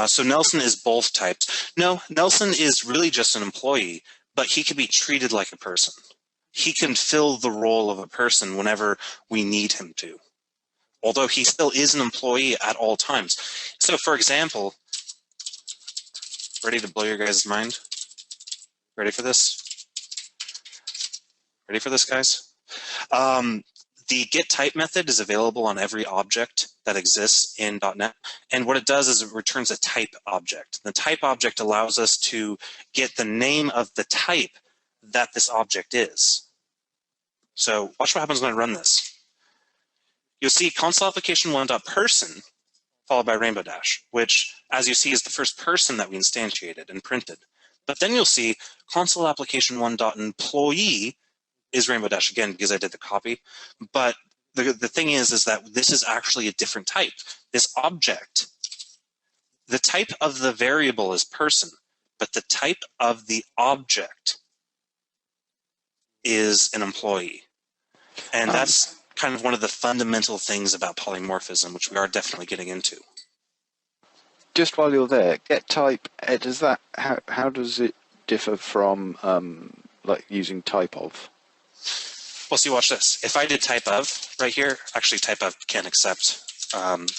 So Nelson is both types. No, Nelson is really just an employee, but he can be treated like a person. He can fill the role of a person whenever we need him to, although he still is an employee at all times. So for example, ready to blow your guys' mind? Ready for this? Ready for this, guys? The GetType method is available on every object that exists in .NET. And what it does is it returns a type object. The type object allows us to get the name of the type that this object is. So watch what happens when I run this. You'll see console application one.person followed by rainbow dash, which, as you see, is the first person that we instantiated and printed. But then you'll see console application one.employee is rainbow dash again because I did the copy. But the thing is that this is actually a different type. This object, the type of the variable is person, but the type of the object is an employee. And that's kind of one of the fundamental things about polymorphism, which we are definitely getting into. Just while you're there, GetType, does that, how does it differ from like using typeof? Well, see, watch this. If I did typeof right here, actually typeof can't accept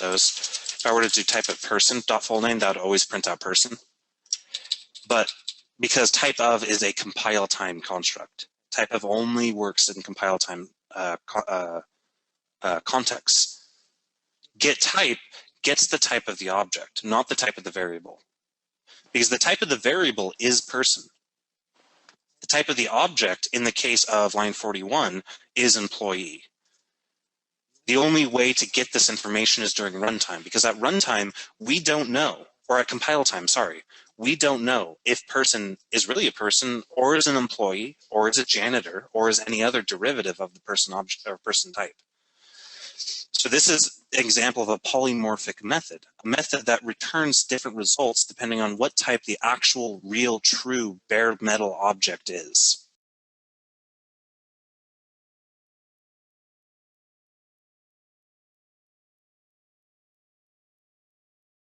those. If I were to do typeof person.fullname, that would always print out person. But because typeof is a compile time construct, typeof only works in compile time contexts. GetType gets the type of the object, not the type of the variable. Because the type of the variable is person. The type of the object, in the case of line 41, is employee. The only way to get this information is during runtime, because at runtime, we don't know, or at compile time, sorry, we don't know if person is really a person, or is an employee, or is a janitor, or is any other derivative of the person object or person type. So this is an example of a polymorphic method, a method that returns different results depending on what type the actual, real, true, bare metal object is.